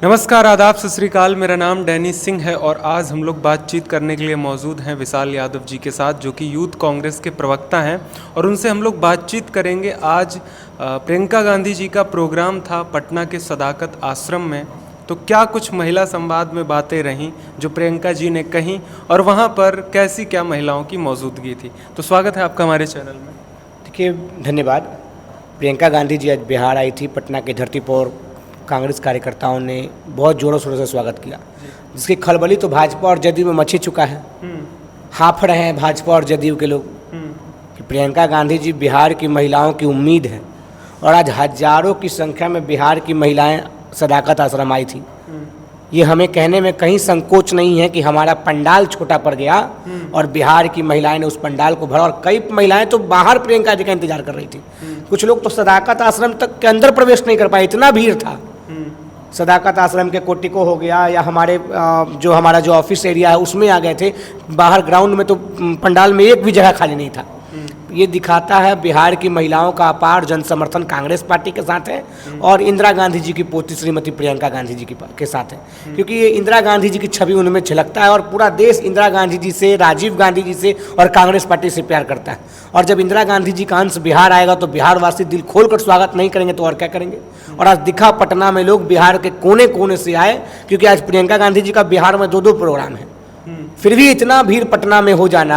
नमस्कार, आदाब, सत श्री अकाल। मेरा नाम डैनी सिंह है और आज हम लोग बातचीत करने के लिए मौजूद हैं विशाल यादव जी के साथ, जो कि यूथ कांग्रेस के प्रवक्ता हैं, और उनसे हम लोग बातचीत करेंगे। आज प्रियंका गांधी जी का प्रोग्राम था पटना के सदाकत आश्रम में, तो क्या कुछ महिला संवाद में बातें रहीं जो प्रियंका जी ने कहीं और वहाँ पर कैसी क्या महिलाओं की मौजूदगी थी। तो स्वागत है आपका हमारे चैनल में। देखिए, धन्यवाद। प्रियंका गांधी जी आज बिहार आई थी, पटना की धरती पर कांग्रेस कार्यकर्ताओं ने बहुत जोरों शोरों से स्वागत किया, जिसकी खलबली तो भाजपा और जदयू में मची चुका है। हाफ रहे हैं भाजपा और जदयू के लोग कि प्रियंका गांधी जी बिहार की महिलाओं की उम्मीद है, और आज हजारों की संख्या में बिहार की महिलाएं सदाकत आश्रम आई थी। ये हमें कहने में कहीं संकोच नहीं है कि हमारा पंडाल छोटा पड़ गया और बिहार की महिलाएं ने उस पंडाल को भरा, और कई महिलाएं तो बाहर प्रियंका जी का इंतजार कर रही थी। कुछ लोग तो सदाकत आश्रम तक के अंदर प्रवेश नहीं कर पाए, इतना भीड़ था। सदाकत आश्रम के कोटिको हो गया या हमारा जो ऑफिस एरिया है उसमें आ गए थे। बाहर ग्राउंड में तो पंडाल में एक भी जगह खाली नहीं था। ये दिखाता है बिहार की महिलाओं का अपार जन समर्थन कांग्रेस पार्टी के साथ है और इंदिरा गांधी जी की पोती श्रीमती प्रियंका गांधी जी के साथ है, क्योंकि ये इंदिरा गांधी जी की छवि उनमें झलकता है और पूरा देश इंदिरा गांधी जी से, राजीव गांधी जी से और कांग्रेस पार्टी से प्यार करता है। और जब इंदिरा गांधी जी का अंश बिहार आएगा तो बिहार वासी दिल खोलकर स्वागत नहीं करेंगे तो और क्या करेंगे। और आज दिखा पटना में लोग बिहार के कोने कोने से आए, क्योंकि आज प्रियंका गांधी जी का बिहार में 2-2 प्रोग्राम है। फिर भी इतना भीड़ पटना में हो जाना,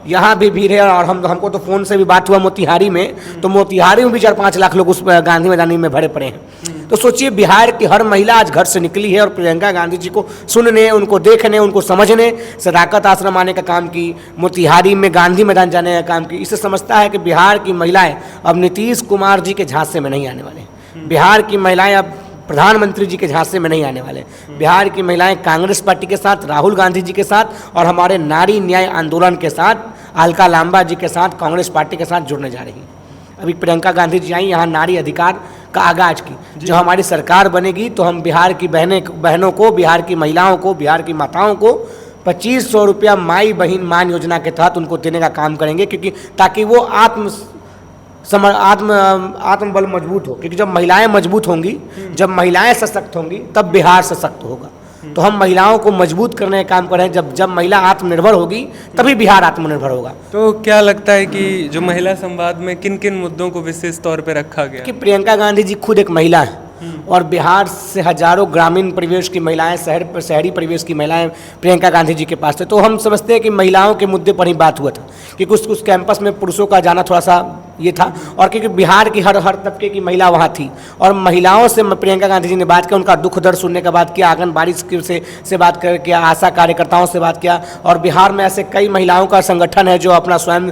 यहाँ भी भीड़ है। और हमको तो फ़ोन से भी बात हुआ मोतिहारी में, तो मोतिहारी में भी 4-5 लाख लोग उस गांधी मैदानी में भरे पड़े हैं। तो सोचिए, बिहार की हर महिला आज घर से निकली है और प्रियंका गांधी जी को सुनने, उनको देखने, उनको समझने सदाकत आश्रम आने का काम की, मोतिहारी में गांधी मैदान जाने का काम की। इससे समझता है कि बिहार की महिलाएं अब नीतीश कुमार जी के झांसे में नहीं आने वाले। बिहार की महिलाएं अब प्रधानमंत्री जी के झांसे में नहीं आने वाले। बिहार की महिलाएं कांग्रेस पार्टी के साथ, राहुल गांधी जी के साथ और हमारे नारी न्याय आंदोलन के साथ, अलका लांबा जी के साथ, कांग्रेस पार्टी के साथ जुड़ने जा रही हैं। अभी प्रियंका गांधी जी आई यहाँ नारी अधिकार का आगाज की। जब हमारी सरकार बनेगी तो हम बिहार की बहनों को, बिहार की महिलाओं को, बिहार की माताओं को 2500 रुपया माई बहन मान योजना के तहत उनको देने का काम करेंगे, क्योंकि ताकि वो आत्मबल मजबूत हो। क्योंकि जब महिलाएं मजबूत होंगी, जब महिलाएं सशक्त होंगी, तब बिहार सशक्त होगा। तो हम महिलाओं को मजबूत करने का काम कर रहे हैं। जब महिला आत्मनिर्भर होगी तभी बिहार आत्मनिर्भर होगा। तो क्या लगता है कि जो महिला संवाद में किन किन मुद्दों को विशेष तौर पर रखा गया? कि प्रियंका गांधी जी खुद एक महिला है और बिहार से हजारों ग्रामीण परिवेश की महिलाएं, शहरी परिवेश की महिलाएं प्रियंका गांधी जी के पास थे। तो हम समझते हैं कि महिलाओं के मुद्दे पर ही बात हुआ था, कि कुछ कैंपस में पुरुषों का जाना थोड़ा सा ये था, और क्योंकि बिहार की हर तबके की महिला वहाँ थी और महिलाओं से प्रियंका गांधी जी ने बात किया, उनका दुख दर्द सुनने के बाद किया, आंगनबाड़ी से बात किया, आशा कार्यकर्ताओं से बात किया। और बिहार में ऐसे कई महिलाओं का संगठन है जो अपना स्वयं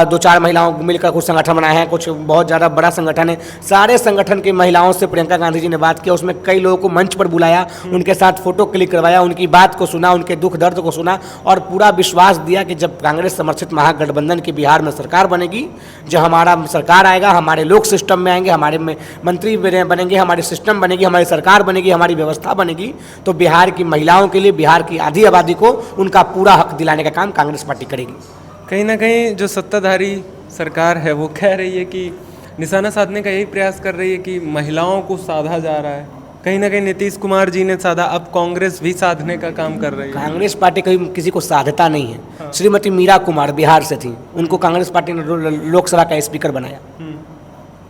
2-4 महिलाओं मिलकर कुछ संगठन बनाए हैं, कुछ बहुत ज़्यादा बड़ा संगठन है। सारे संगठन की महिलाओं से प्रियंका गांधी जी ने बात किया। उसमें कई लोगों को मंच पर बुलाया, उनके साथ फोटो क्लिक करवाया, उनकी बात को सुना, उनके दुख दर्द को सुना और पूरा विश्वास दिया कि जब कांग्रेस समर्थित महागठबंधन की बिहार में सरकार बनेगी, जो हमारा सरकार आएगा, हमारे लोग सिस्टम में आएंगे, हमारे में मंत्री बनेंगे, हमारे सिस्टम बनेगी, हमारी सरकार बनेगी, हमारी व्यवस्था बनेगी, तो बिहार की महिलाओं के लिए, बिहार की आधी आबादी को उनका पूरा हक दिलाने का काम कांग्रेस पार्टी करेगी। कहीं ना कहीं जो सत्ताधारी सरकार है वो कह रही है कि निशाना साधने का यही प्रयास कर रही है कि महिलाओं को साधा जा रहा है। कहीं ना कहीं नीतीश कुमार जी ने साधा, अब कांग्रेस भी साधने का काम कर रही है। कांग्रेस पार्टी कहीं किसी को साधता नहीं है। हाँ। श्रीमती मीरा कुमार बिहार से थी, उनको कांग्रेस पार्टी ने लोकसभा का स्पीकर बनाया।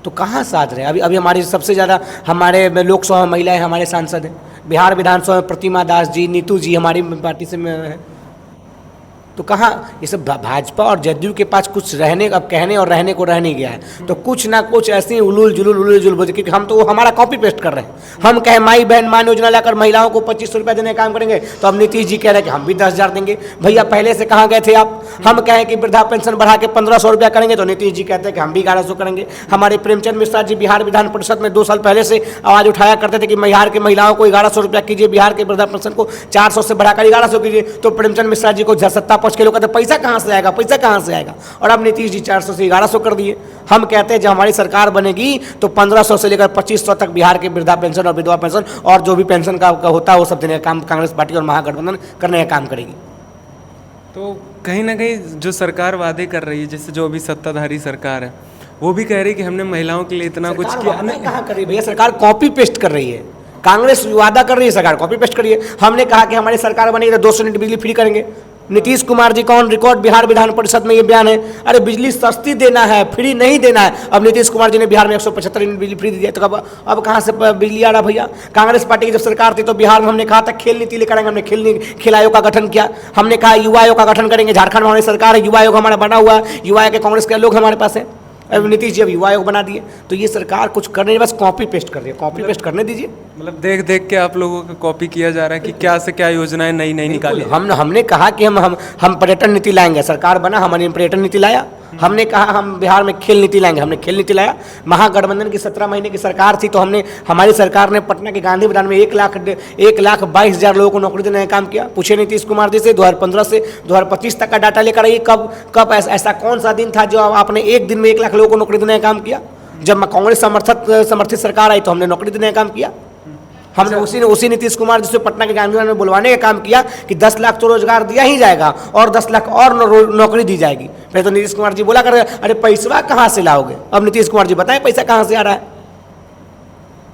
तो कहाँ साध रहे हैं? अभी हमारी सबसे ज़्यादा हमारे लोकसभा महिलाएं हमारे सांसद हैं। बिहार विधानसभा में प्रतिमा दास जी, नीतू जी हमारी पार्टी से है। तो कहाँ ये सब भाजपा और जदयू के पास कुछ रहने, अब कहने और रहने को रह नहीं गया है। तो कुछ ना कुछ ऐसे ही उलूल जुलूल बोलते, क्योंकि हम तो हमारा कॉपी पेस्ट कर रहे हैं। हम कहें माई बहन मान योजना लाकर महिलाओं को 2500 रुपया देने का काम करेंगे, तो अब नीतीश जी कह रहे हैं कि हम भी 10,000 देंगे। भैया पहले से कहाँ गए थे आप? हम कहें कि वृद्धा पेंशन बढ़ा के 1500 रुपया करेंगे, तो नीतीश जी कहते हैं कि हम भी 1100 करेंगे। हमारे प्रेमचंद मिश्रा जी बिहार विधान परिषद में 2 साल पहले से आवाज़ उठाया करते थे कि बिहार के महिलाओं को 1100 रुपया कीजिए, बिहार के वृद्धा पेंशन को 400 से बढ़ाकर 1100 कीजिए। तो प्रेमचंद मिश्रा जी को सत्ता पक्ष के लोग कहते पैसा कहाँ से आएगा, पैसा कहाँ से आएगा? और अब नीतीश जी 400 से 1100 कर दिए। हम कहते हैं जब हमारी सरकार बनेगी तो 1500 से लेकर 2500 तक बिहार के वृद्धा पेंशन और विधवा पेंशन और जो भी पेंशन का होता है वो सब देने का काम कांग्रेस पार्टी और महागठबंधन करने का काम करेगी। तो कहीं ना कहीं जो सरकार वादे कर रही है, जैसे जो अभी सत्ताधारी सरकार है, वो भी कह रही है कि हमने महिलाओं के लिए इतना कुछ किया। कहाँ कर रही है भैया? सरकार कॉपी पेस्ट कर रही है। कांग्रेस वादा कर रही है, सरकार कॉपी पेस्ट करिए। हमने कहा कि हमारी सरकार बनेगी तो 200 यूनिट बिजली फ्री करेंगे। नीतीश कुमार जी का ऑन रिकॉर्ड बिहार विधान परिषद में ये बयान है, अरे बिजली सस्ती देना है, फ्री नहीं देना है। अब नीतीश कुमार जी ने बिहार में 175 यूनिट बिजली फ्री दी है, तो अब कहाँ से बिजली आ रहा भैया? कांग्रेस पार्टी की जब सरकार थी तो बिहार में हमने कहा था खेल नीति लेकर आएंगे, हमने खेल आयोग का गठन किया, हमने कहा युवा आयोग का गठन करेंगे। झारखंड में हमारी सरकार है, युवा आयोग हमारा बना हुआ है, युवा आयोग के कांग्रेस के लोग हमारे पास है। अब नीतीश जी अब युवा आयोग बना दिए, तो ये सरकार कुछ करने नहीं, बस कॉपी पेस्ट कर रही है। कॉपी पेस्ट करने दीजिए। मतलब देख देख के आप लोगों का कॉपी किया जा रहा है कि क्या से क्या योजनाएं नई नई निकाली। हमने कहा कि हम पर्यटन नीति लाएंगे, सरकार बना, हमने पर्यटन नीति लाया। हमने कहा हम बिहार में खेल नीति लाएंगे, हमने खेल नीति लाया। महागठबंधन की 17 महीने की सरकार थी, तो हमारी सरकार ने पटना के गांधी मैदान में 1,22,000 लोगों को नौकरी देने का काम किया। पूछे नीतीश कुमार जी से 2015 से 2025 तक का डाटा लेकर आइए, कब ऐसा कौन सा दिन था जो आपने एक दिन में 1 लाख लोगों को नौकरी देने का काम किया? जब कांग्रेस समर्थित सरकार आई तो हमने नौकरी देने का काम किया। हमने उसी नीतीश कुमार जी से पटना के गांधी मैदान में बुलवाने का काम किया कि 10 लाख तो रोजगार दिया ही जाएगा और 10 लाख और नौकरी दी जाएगी। पहले तो नीतीश कुमार जी बोला कर, अरे पैसा कहाँ से लाओगे? अब नीतीश कुमार जी बताएं पैसा कहाँ से आ रहा है?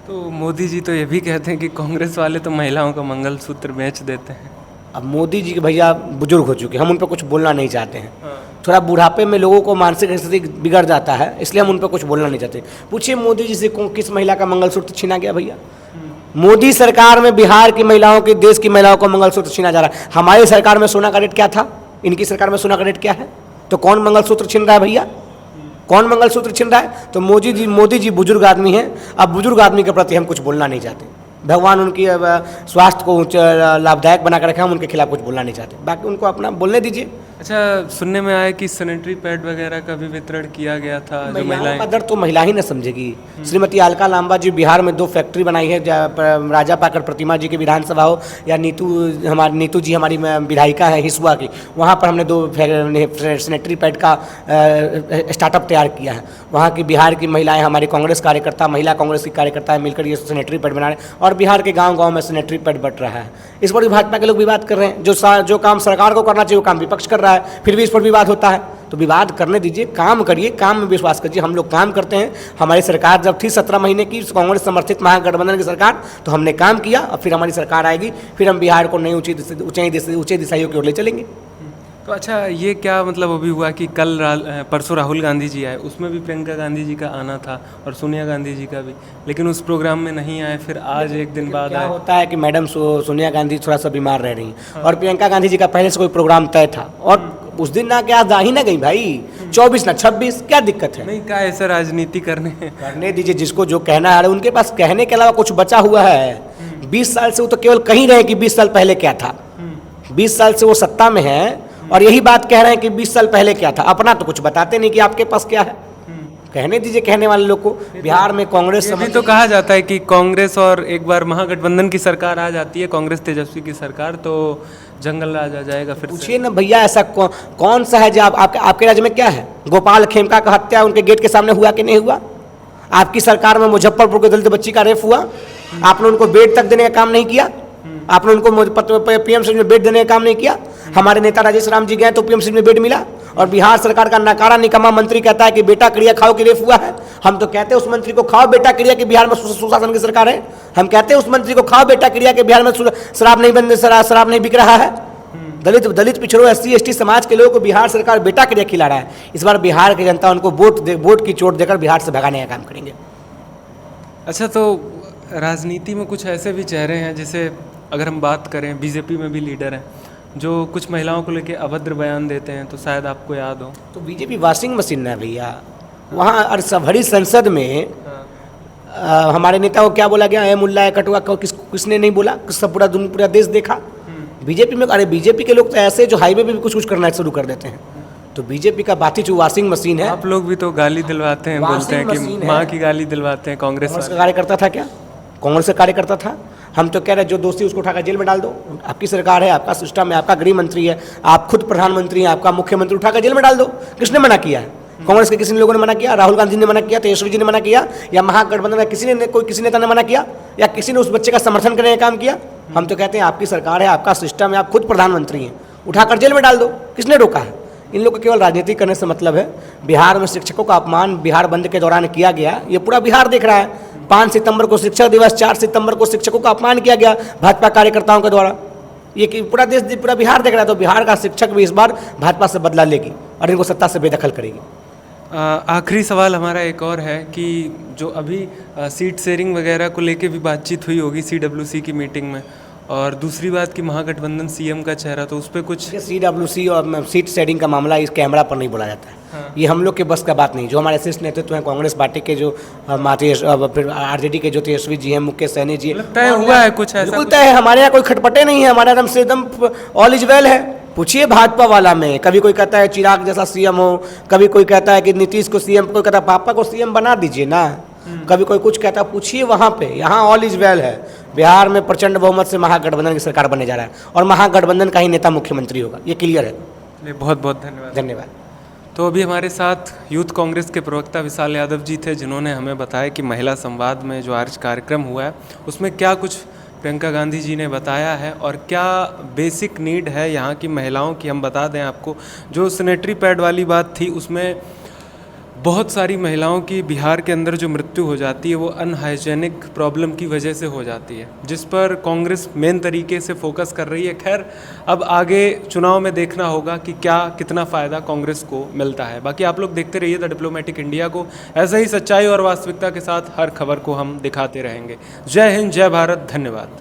तो मोदी जी तो ये भी कहते हैं कि कांग्रेस वाले तो महिलाओं का मंगलसूत्र बेच देते हैं। अब मोदी जी के भैया बुजुर्ग हो चुके हैं, हम उन पर कुछ बोलना नहीं चाहते हैं। थोड़ा बुढ़ापे में लोगों को मानसिक स्थिति बिगड़ जाता है, इसलिए हम उन पर कुछ बोलना नहीं चाहते। पूछिए मोदी जी से किस महिला का मंगलसूत्र छीना गया भैया? मोदी सरकार में बिहार की महिलाओं की, देश की महिलाओं को मंगलसूत्र छीना जा रहा है। हमारी सरकार में सोना का रेट क्या था, इनकी सरकार में सोना का रेट क्या है? तो कौन मंगलसूत्र छीन रहा है भैया? कौन मंगलसूत्र छीन रहा है? तो मोदी जी बुजुर्ग आदमी हैं। अब बुजुर्ग आदमी के प्रति हम कुछ बोलना नहीं चाहते। भगवान उनकी स्वास्थ्य को लाभदायक बना कर रखे, हम उनके खिलाफ कुछ बोलना नहीं चाहते। बाकी उनको अपना बोलने दीजिए। अच्छा, सुनने में आया कि सैनिटरी पैड वगैरह का भी वितरण किया गया था। जो महिलाओं का दर्द तो महिला ही न समझेगी। श्रीमती अलका लांबा जी बिहार में 2 फैक्ट्री बनाई है, राजा पाकर प्रतिमा जी की विधानसभा हो या नीतू जी हमारी विधायिका है हिसुआ की, वहाँ पर हमने 2 सैनिटरी पैड का स्टार्टअप तैयार किया है। वहाँ की बिहार की महिलाएं, हमारी कांग्रेस कार्यकर्ता, महिला कांग्रेस की कार्यकर्ता मिलकर ये सैनिटरी पैड बना रहे हैं और बिहार के गाँव में सैनिटरी पैड बट रहा है। इस पर भी भाजपा के लोग विवाद कर रहे हैं। जो काम सरकार को करना चाहिए वो काम विपक्ष कर रहा है, फिर भी इस पर विवाद होता है। तो विवाद करने दीजिए, काम करिए, काम में विश्वास करिए। हम लोग काम करते हैं। हमारी सरकार जब थी 17 महीने की कांग्रेस समर्थित महागठबंधन की सरकार, तो हमने काम किया और फिर हमारी सरकार आएगी, फिर हम बिहार को नई ऊंचाई दिशाइयों की ओर ले चलेंगे। तो अच्छा, ये क्या मतलब अभी हुआ कि कल परसों राहुल गांधी जी आए, उसमें भी प्रियंका गांधी जी का आना था और सोनिया गांधी जी का भी, लेकिन उस प्रोग्राम में नहीं आए। फिर आज एक दिन बाद क्या होता है कि मैडम सोनिया गांधी थोड़ा सा बीमार रह रही हैं और प्रियंका गांधी जी का पहले से कोई प्रोग्राम तय था और उस दिन ना क्या जा ही ना गई भाई, 24 ना 26, क्या दिक्कत है? नहीं, क्या ऐसा राजनीति करने दीजिए जिसको जो कहना है। उनके पास कहने के अलावा कुछ बचा हुआ है? 20 साल से वो तो केवल कहीं रहे कि 20 साल पहले क्या था। 20 साल से वो सत्ता में है और यही बात कह रहे हैं कि 20 साल पहले क्या था। अपना तो कुछ बताते नहीं कि आपके पास क्या है। कहने दीजिए कहने वाले लोग को। बिहार में कांग्रेस अभी तो कहा जाता है कि कांग्रेस और एक बार महागठबंधन की सरकार आ जाती है, कांग्रेस तेजस्वी की सरकार, तो जंगल राज आ जाएगा फिर। पूछिए ना भैया, ऐसा कौन सा है जो आपके राज्य में क्या है? गोपाल खेमका का हत्या उनके गेट के सामने हुआ कि नहीं हुआ? आपकी सरकार में मुजफ्फरपुर के दलित बच्ची का रेप हुआ, आपने उनको बेड तक देने का काम नहीं किया। आपने उनको पीएमसी में बेड देने का काम नहीं किया। हमारे नेता राजेश राम जी गए तो पीएमसी में बेड मिला और बिहार सरकार का नकारा निकम्मा मंत्री कहता है कि बेटा क्रिया खाओ कि रेप हुआ है। हम तो कहते हैं उस मंत्री को खाओ बेटा क्रिया कि बिहार में सुशासन की सरकार है। हम कहते हैं उस मंत्री को खाओ बेटा क्रिया कि बिहार में शराब नहीं बिक रहा है। दलित पिछड़ों SC ST समाज के लोगों को बिहार सरकार बेटा क्रिया खिला रहा है। इस बार बिहार की जनता उनको वोट की चोट देकर बिहार से भगाने का काम करेंगे। अच्छा, तो राजनीति में कुछ ऐसे भी चेहरे हैं, जैसे अगर हम बात करें बीजेपी में भी लीडर हैं जो कुछ महिलाओं को लेकर अभद्र बयान देते हैं, तो शायद आपको याद हो। तो बीजेपी वॉशिंग मशीन है भैया। वहाँ भरी संसद में हमारे नेता को क्या बोला गया, ए मुल्ला ए कटुआ, किसने नहीं बोला? सब पूरा देश देखा। बीजेपी में अरे बीजेपी के लोग तो ऐसे जो हाईवे पे भी कुछ करना शुरू कर देते हैं। तो बीजेपी का बात ही जो वॉशिंग मशीन है। आप लोग भी तो गाली दिलवाते हैं, बोलते हैं कि माँ की गाली दिलवाते हैं। कांग्रेस का कार्यकर्ता था क्या? कांग्रेस का कार्यकर्ता था। हम तो कह रहे हैं जो दोस्ती उसको उठाकर जेल में डाल दो। आपकी सरकार है, आपका सिस्टम है, आपका गृह मंत्री है, आप खुद प्रधानमंत्री हैं, आपका मुख्यमंत्री, उठाकर जेल में डाल दो। किसने मना किया है? कांग्रेस के किसी लोगों ने मना किया? राहुल गांधी ने मना किया? तेजस्वी जी ने मना किया? या महागठबंधन का किसी नेता ने मना किया? या किसी ने उस बच्चे का समर्थन करने का काम किया? हम तो कहते हैं आपकी सरकार है, आपका सिस्टम है, आप खुद प्रधानमंत्री हैं, उठाकर जेल में डाल दो। किसने रोका है? इन लोगों को केवल राजनीति करने से मतलब है। बिहार में शिक्षकों का अपमान बिहार बंद के दौरान किया गया, ये पूरा बिहार देख रहा है। 5 सितंबर को शिक्षक दिवस, 4 सितंबर को शिक्षकों का अपमान किया गया भाजपा कार्यकर्ताओं के द्वारा। ये कि पूरा देश, पूरा बिहार देख रहा है, तो बिहार का शिक्षक भी इस बार भाजपा से बदला लेगी और इनको सत्ता से बेदखल करेगी। आखिरी सवाल हमारा एक और है कि जो अभी सीट शेयरिंग वगैरह को लेके भी बातचीत हुई होगी CWC की मीटिंग में, और दूसरी बात कि महागठबंधन CM का चेहरा, तो उस पर कुछ CWC और सीट शेयरिंग का मामला इस कैमरा पर नहीं बोला जाता है। हाँ। ये हम लोग के बस का बात नहीं। जो हमारे शीर्ष नेतृत्व हैं कांग्रेस पार्टी के, जो फिर RJD के जो तेजस्वी जी हैं, मुकेश सहनी जी, तय हुआ है कुछ ऐसा? बिल्कुल तय है। हमारे यहाँ कोई खटपटे नहीं है, हमारे एकदम से एकदम ऑल इज वेल है। पूछिए भाजपा वाला में, कभी कोई कहता है चिराग जैसा CM हो, कभी कोई कहता है कि नीतीश को CM, कोई कहता है पापा को CM बना दीजिए ना, कभी कोई कुछ कहता है। पूछिए वहाँ पे, यहाँ ऑल इज वेल है। बिहार में प्रचंड बहुमत से महागठबंधन की सरकार बनने जा रहा है और महागठबंधन का ही नेता मुख्यमंत्री होगा, ये क्लियर है। बहुत बहुत धन्यवाद। धन्यवाद। तो अभी हमारे साथ यूथ कांग्रेस के प्रवक्ता विशाल यादव जी थे, जिन्होंने हमें बताया कि महिला संवाद में जो आज कार्यक्रम हुआ है उसमें क्या कुछ प्रियंका गांधी जी ने बताया है और क्या बेसिक नीड है यहाँ की महिलाओं की। हम बता दें आपको, जो सैनिटरी पैड वाली बात थी उसमें बहुत सारी महिलाओं की बिहार के अंदर जो मृत्यु हो जाती है वो अनहाइजेनिक प्रॉब्लम की वजह से हो जाती है, जिस पर कांग्रेस मेन तरीके से फोकस कर रही है। खैर, अब आगे चुनाव में देखना होगा कि क्या कितना फ़ायदा कांग्रेस को मिलता है। बाकी आप लोग देखते रहिए द डिप्लोमेटिक इंडिया को। ऐसे ही सच्चाई और वास्तविकता के साथ हर खबर को हम दिखाते रहेंगे। जय हिंद, जय भारत, धन्यवाद।